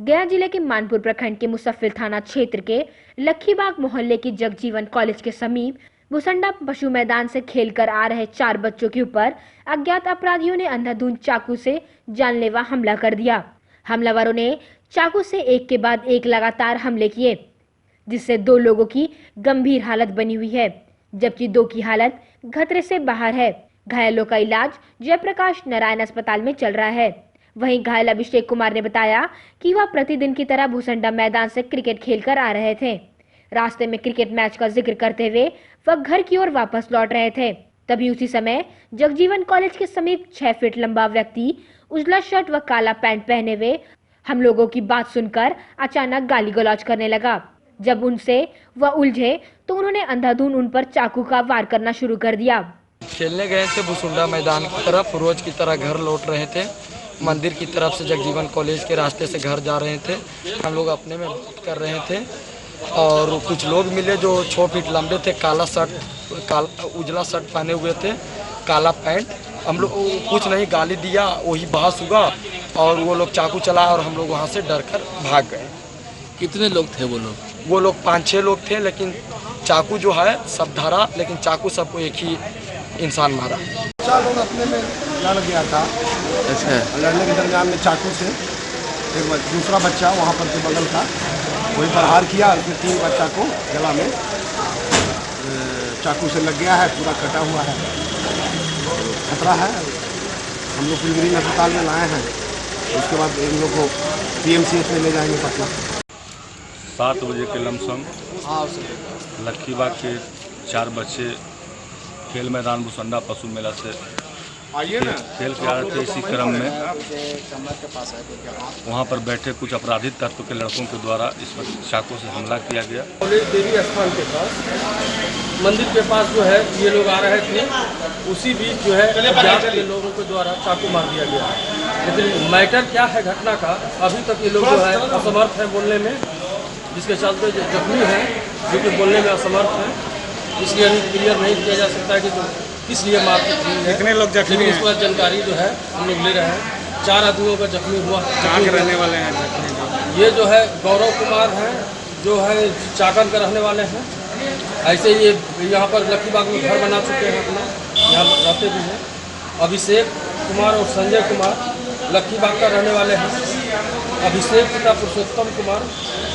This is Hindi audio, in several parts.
गया जिले के मानपुर प्रखंड के मुसफ्फिल थाना क्षेत्र के लखीबाग मोहल्ले की जगजीवन कॉलेज के समीप भुसंडा पशु मैदान से खेलकर आ रहे 4 बच्चों के ऊपर अज्ञात अपराधियों ने अंधाधुंध चाकू से जानलेवा हमला कर दिया। हमलावरों ने चाकू से एक के बाद एक लगातार हमले किए, जिससे 2 लोगों की गंभीर हालत बनी हुई है, जबकि 2 की हालत खतरे से बाहर है। घायलों का इलाज जयप्रकाश नारायण अस्पताल में चल रहा है। वहीं घायल अभिषेक कुमार ने बताया कि वह प्रतिदिन की तरह भुसंडा मैदान से क्रिकेट खेलकर आ रहे थे। रास्ते में क्रिकेट मैच का जिक्र करते हुए वह घर की ओर वापस लौट रहे थे। तभी उसी समय जगजीवन कॉलेज के समीप 6 फीट लंबा व्यक्ति उजला शर्ट व काला पैंट पहने हुए हम लोगों की बात सुनकर अचानक गाली गलौज करने लगा। जब उनसे वह उलझे तो उन्होंने अंधाधुंध उन पर चाकू का वार करना शुरू कर दिया। खेलने गए थे भुसुंडा मैदान की तरफ, रोज की तरह घर लौट रहे थे। मंदिर की तरफ से जगजीवन कॉलेज के रास्ते से घर जा रहे थे। हम लोग अपने में बात कर रहे थे और कुछ लोग मिले जो 6 फीट लंबे थे, काला शर्ट उजला शर्ट पहने हुए थे, काला पैंट। हम लोग कुछ नहीं, गाली दिया, वही बहस हुआ और वो लोग चाकू चलाया और हम लोग वहाँ से डर कर भाग गए। कितने लोग थे वो लोग? वो लोग 5-6 लोग थे, लेकिन चाकू जो है सब धरा, लेकिन चाकू सबको एक ही इंसान मारा। 4 लोग अपने में लड़ गया था। अच्छा। लड़ने के दरमियान में चाकू से एक दूसरा बच्चा वहाँ पर के बगल का वही प्रहार किया और 3 बच्चा को गला में चाकू से लग गया है, पूरा कटा हुआ है, खतरा है। हम लोग पिलग्रिम अस्पताल में लाए हैं, उसके बाद इन लोग को PMCH में ले जाएंगे पटना। 7 बजे के लमसम लखीबाग के 4 बच्चे खेल मैदान भुसंडा पशु मेला से खेल के आ रहे थे। इसी क्रम में वहां पर बैठे कुछ आपराधिक तत्व के लड़कों के द्वारा इस पर चाकू से हमला किया गया। कॉलेज देवी स्थान के पास मंदिर के पास जो है ये लोग आ रहे थे, उसी बीच जो है अज्ञात के लोगों के द्वारा चाकू मार दिया गया। लेकिन मैटर क्या है घटना का, अभी तक ये लोग जो है असमर्थ है बोलने में, जिसके चलते जो जख्मी है जो कि बोलने में असमर्थ है, इसलिए अभी क्लियर नहीं किया जा सकता है कि तो किस लिए मारपीट हुई है। कितने लोग जख्मी हैं? इस पर जानकारी जो है हम लोग ले रहे हैं। 4 आदमियों का जख्मी हुआ। कहाँ के रहने वाले हैं जख्मी? ये जो है गौरव कुमार हैं, जो है चाकन के रहने वाले हैं। ऐसे ये यहाँ पर लखीबाग में घर बना चुके हैं अपना, यहाँ रहते भी हैं। अभिषेक कुमार और संजय कुमार लखीबाग का रहने वाले हैं। अभिषेक पिता पुरुषोत्तम कुमार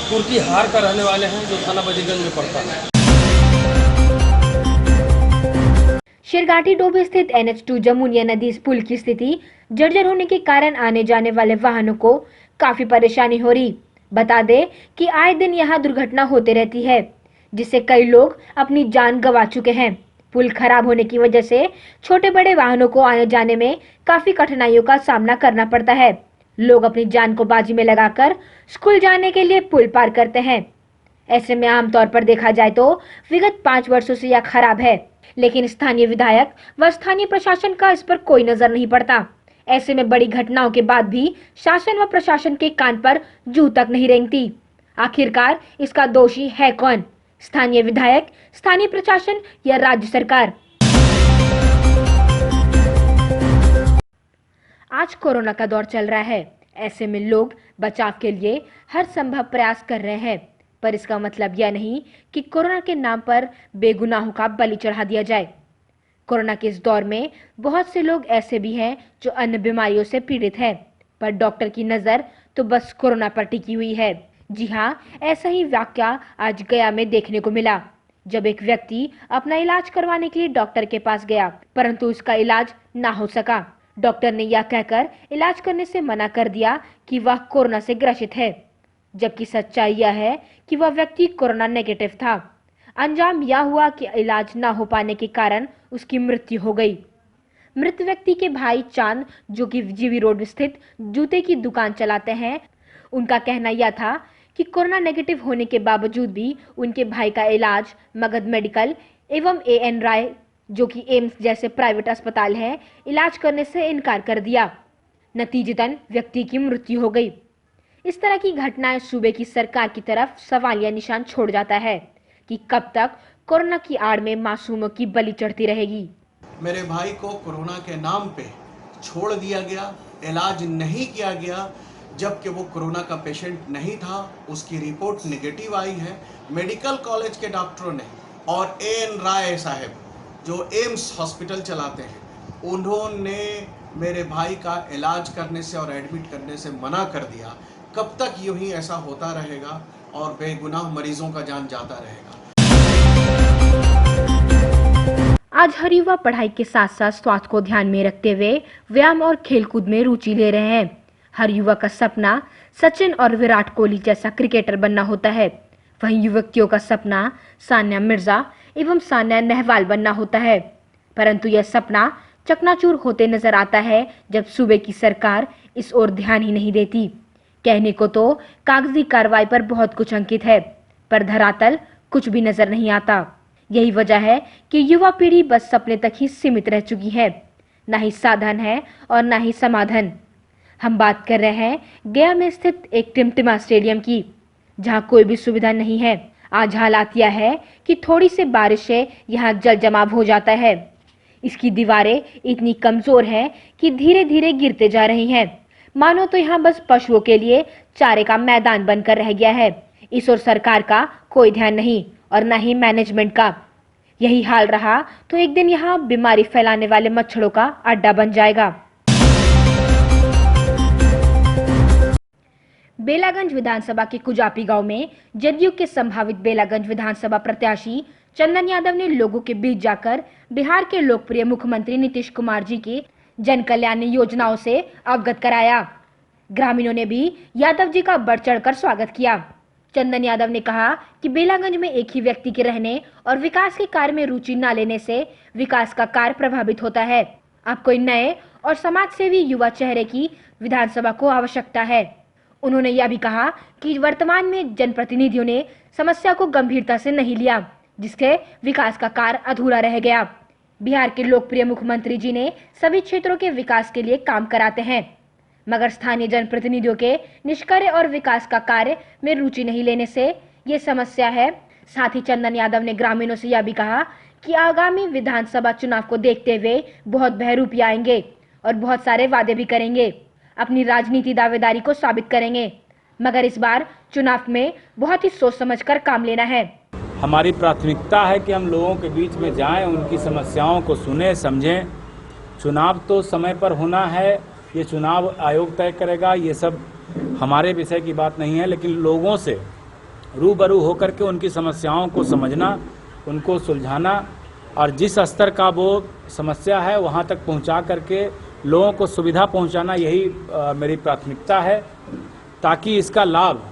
कुर्की हार का रहने वाले हैं, जो थाना बजीरगंज में पड़ता है। शेरघाटी डोब स्थित NH2 जमुनिया नदी पुल की स्थिति जर्जर होने के कारण आने जाने वाले वाहनों को काफी परेशानी हो रही। बता दें कि आए दिन यहां दुर्घटना होते रहती है, जिससे कई लोग अपनी जान गंवा चुके हैं। पुल खराब होने की वजह से छोटे बड़े वाहनों को आने जाने में काफी कठिनाइयों का सामना करना पड़ता है। लोग अपनी जान को बाजी में लगाकर स्कूल जाने के लिए पुल पार करते हैं। ऐसे में आमतौर पर देखा जाए तो विगत 5 वर्षों से यह खराब है, लेकिन स्थानीय विधायक व स्थानीय प्रशासन का इस पर कोई नजर नहीं पड़ता। ऐसे में बड़ी घटनाओं के बाद भी शासन व प्रशासन के कान पर जू तक नहीं रेंगती। आखिरकार इसका दोषी है कौन? स्थानीय विधायक, स्थानीय प्रशासन या राज्य सरकार? आज कोरोना का दौर चल रहा है। ऐसे में लोग बचाव के लिए हर संभव प्रयास कर रहे हैं, पर इसका मतलब यह नहीं कि कोरोना के नाम पर बेगुनाहों का बलि चढ़ा दिया जाए। कोरोना के इस दौर में बहुत से लोग ऐसे भी हैं जो अन्य बीमारियों से पीड़ित हैं, पर डॉक्टर की नज़र तो बस कोरोना पर टिकी हुई है। जी हाँ, ऐसा ही वाकया आज गया में देखने को मिला, जब एक व्यक्ति अपना इलाज करवाने के लिए डॉक्टर के पास गया, परंतु उसका इलाज ना हो सका। डॉक्टर ने यह कहकर इलाज करने से मना कर दिया कि वह कोरोना से ग्रसित है, जबकि सच्चाई यह है कि वह व्यक्ति कोरोना नेगेटिव था। अंजाम यह हुआ कि इलाज न हो पाने के कारण उसकी मृत्यु हो गई। मृत व्यक्ति के भाई चांद, जो कि जीवी रोड स्थित जूते की दुकान चलाते हैं, उनका कहना यह था कि कोरोना नेगेटिव होने के बावजूद भी उनके भाई का इलाज मगध मेडिकल एवं AN राय, जो कि एम्स जैसे प्राइवेट अस्पताल है, इलाज करने से इनकार कर दिया। नतीजतन व्यक्ति की मृत्यु हो गई। इस तरह की घटनाएं सूबे की सरकार की तरफ सवालिया निशान छोड़ जाता है कि कब तक कोरोना की आड़ में मासूमों की बलि चढ़ती रहेगी। मेरे भाई को कोरोना के नाम पे छोड़ दिया गया, इलाज नहीं किया गया, जबकि वो कोरोना का पेशेंट नहीं था। उसकी रिपोर्ट नेगेटिव आई है। मेडिकल कॉलेज के डॉक्टरों ने और एएन राय साहब जो एम्स हॉस्पिटल चलाते हैं, उन्होंने मेरे भाई का इलाज करने से और एडमिट करने से मना कर दिया। कब तक यूं ही ऐसा होता रहेगा और बेगुनाह मरीजों का जान जाता रहेगा। आज हर युवा पढ़ाई के साथ साथ स्वास्थ्य को ध्यान में रखते हुए व्यायाम और खेलकूद में रुचि ले रहे हैं। हर युवक का सपना सचिन और विराट कोहली जैसा क्रिकेटर बनना होता है। वहीं युवतियों का सपना सानिया मिर्जा एवं सानिया नेहवाल बनना होता है। परंतु यह सपना चकनाचूर होते नजर आता है जब सूबे की सरकार इस ओर ध्यान ही नहीं देती। कहने को तो कागजी कार्रवाई पर बहुत कुछ अंकित है, पर धरातल कुछ भी नजर नहीं आता। यही वजह है कि युवा पीढ़ी बस सपने तक ही सीमित रह चुकी है। ना ही साधन है और ना ही समाधान। हम बात कर रहे हैं गया में स्थित एक टिमटिमा स्टेडियम की, जहां कोई भी सुविधा नहीं है। आज हालात यह है कि थोड़ी सी बारिश से यहाँ जल जमाव हो जाता है। इसकी दीवारें इतनी कमजोर हैं कि धीरे धीरे गिरते जा रही हैं। मानो तो यहाँ बस पशुओं के लिए चारे का मैदान बनकर रह गया है। इस ओर सरकार का कोई ध्यान नहीं और न ही मैनेजमेंट का। यही हाल रहा तो एक दिन यहाँ बीमारी फैलाने वाले मच्छरों का अड्डा बन जाएगा। बेलागंज विधानसभा के कुजापी गांव में जदयू के संभावित बेलागंज विधानसभा प्रत्याशी चंदन यादव ने लोगों के बीच जाकर बिहार के लोकप्रिय मुख्यमंत्री नीतीश कुमार जी की जन कल्याण योजनाओं से अवगत कराया। ग्रामीणों ने भी यादव जी का बढ़ चढ़कर स्वागत किया। चंदन यादव ने कहा कि बेलागंज में एक ही व्यक्ति के रहने और विकास के कार्य में रुचि न लेने से विकास का कार्य प्रभावित होता है। अब कोई नए और समाज सेवी युवा चेहरे की विधानसभा को आवश्यकता है। उन्होंने यह भी कहा कि वर्तमान में जनप्रतिनिधियों ने समस्या को गंभीरता से नहीं लिया, जिसके विकास का कार्य अधूरा रह गया। बिहार के लोकप्रिय मुख्यमंत्री जी ने सभी क्षेत्रों के विकास के लिए काम कराते हैं, मगर स्थानीय जनप्रतिनिधियों के निष्क्रिय और विकास का कार्य में रुचि नहीं लेने से ये समस्या है। साथ ही चंदन यादव ने ग्रामीणों से यह भी कहा कि आगामी विधानसभा चुनाव को देखते हुए बहुत बहरूपी आएंगे और बहुत सारे वादे भी करेंगे, अपनी राजनीति दावेदारी को साबित करेंगे, मगर इस बार चुनाव में बहुत ही सोच समझकर काम लेना है। हमारी प्राथमिकता है कि हम लोगों के बीच में जाएं, उनकी समस्याओं को सुने समझें। चुनाव तो समय पर होना है, ये चुनाव आयोग तय करेगा, ये सब हमारे विषय की बात नहीं है, लेकिन लोगों से रूबरू होकर के उनकी समस्याओं को समझना, उनको सुलझाना और जिस स्तर का वो समस्या है वहाँ तक पहुँचा करके लोगों को सुविधा पहुँचाना, यही मेरी प्राथमिकता है, ताकि इसका लाभ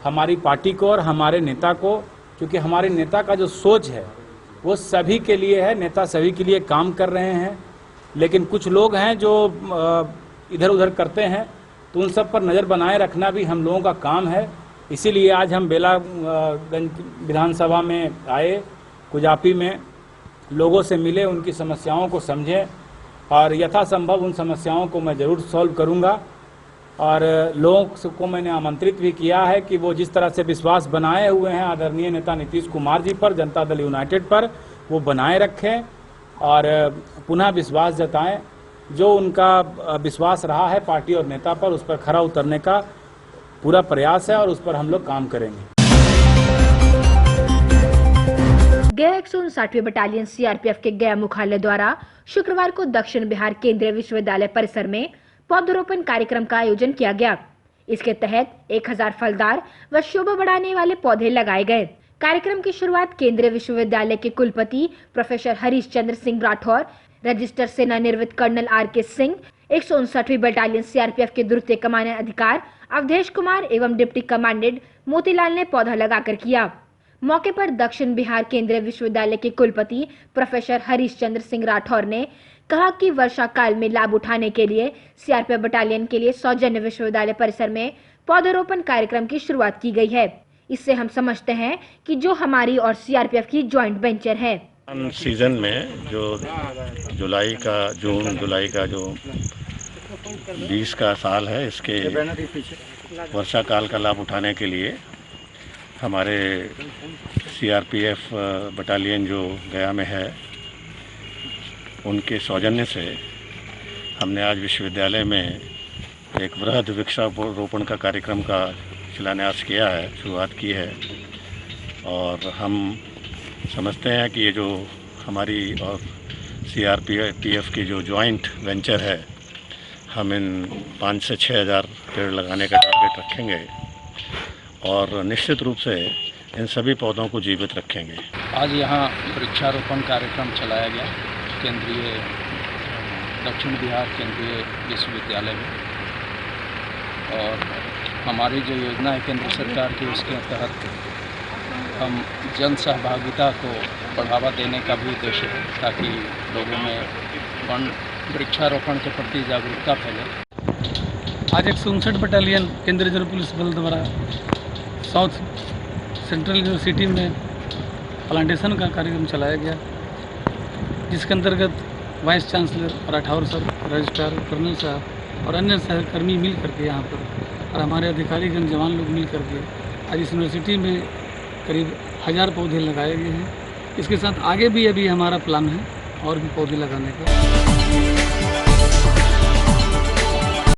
हमारी पार्टी को और हमारे नेता को, क्योंकि हमारे नेता का जो सोच है वो सभी के लिए है, नेता सभी के लिए काम कर रहे हैं, लेकिन कुछ लोग हैं जो इधर उधर करते हैं, तो उन सब पर नज़र बनाए रखना भी हम लोगों का काम है। इसीलिए आज हम बेलागंज विधानसभा में आए, कुजापी में लोगों से मिले, उनकी समस्याओं को समझें और यथासंभव उन समस्याओं को मैं ज़रूर सॉल्व करूंगा। और लोगों को मैंने आमंत्रित भी किया है कि वो जिस तरह से विश्वास बनाए हुए हैं आदरणीय नेता नीतीश कुमार जी पर, जनता दल यूनाइटेड पर, वो बनाए रखें और पुनः विश्वास जताएं। जो उनका विश्वास रहा है पार्टी और नेता पर, उस पर खरा उतरने का पूरा प्रयास है और उस पर हम लोग काम करेंगे। गया 159वीं बटालियन सीआरपीएफ के गया मुख्यालय द्वारा शुक्रवार को दक्षिण बिहार केंद्रीय विश्वविद्यालय परिसर में पौधरोपण कार्यक्रम का आयोजन किया गया। इसके तहत 1000 फलदार व शोभा बढ़ाने वाले पौधे लगाए गए। कार्यक्रम की शुरुआत केंद्रीय विश्वविद्यालय के कुलपति प्रोफेसर हरीश चंद्र सिंह राठौर, रजिस्टर सेनानिवृत्त कर्नल आर.के. सिंह, 159वीं बटालियन सीआरपीएफ के द्वितीय कमांडेंट अधिकार अवधेश कुमार एवं डिप्टी कमांडेंट मोतीलाल ने पौधा लगाकर किया। मौके पर दक्षिण बिहार केंद्रीय विश्वविद्यालय के कुलपति प्रोफेसर हरीश चंद्र सिंह राठौर ने कहा कि वर्षा काल में लाभ उठाने के लिए सीआरपीएफ बटालियन के लिए सौजन्य विश्वविद्यालय परिसर में पौधरोपण कार्यक्रम की शुरुआत की गई है। इससे हम समझते हैं कि जो हमारी और सीआरपीएफ की ज्वाइंट वेंचर है। सीजन में जो जून जुलाई का जो 20 का साल है, इसके वर्षा काल का लाभ उठाने के लिए हमारे सीआरपीएफ बटालियन जो गया में है, उनके सौजन्य से हमने आज विश्वविद्यालय में एक बृहद वृक्षारोपण का कार्यक्रम का शिलान्यास किया है, शुरुआत की है। और हम समझते हैं कि ये जो हमारी और CRPF की जो जॉइंट वेंचर है, हम इन 5 से 6 हज़ार पेड़ लगाने का टारगेट रखेंगे और निश्चित रूप से इन सभी पौधों को जीवित रखेंगे। आज यहाँ वृक्षारोपण कार्यक्रम चलाया गया केंद्रीय दक्षिण बिहार केंद्रीय विश्वविद्यालय में, और हमारी जो योजना है केंद्र सरकार की, उसके तहत हम जन सहभागिता को बढ़ावा देने का भी उद्देश्य है ताकि लोगों में वन वृक्षारोपण के प्रति जागरूकता फैले। आज 159 बटालियन केंद्रीय रिजर्व पुलिस बल द्वारा साउथ सेंट्रल यूनिवर्सिटी में प्लांटेशन का कार्यक्रम चलाया गया, जिसके अंतर्गत वाइस चांसलर और 18 सर, रजिस्ट्रार, कर्नल साहब और अन्य सहकर्मी मिल करके यहाँ पर और हमारे अधिकारीगण जवान लोग मिल करके आज इस यूनिवर्सिटी में करीब 1000 पौधे लगाए गए हैं। इसके साथ आगे भी अभी हमारा प्लान है और भी पौधे लगाने का।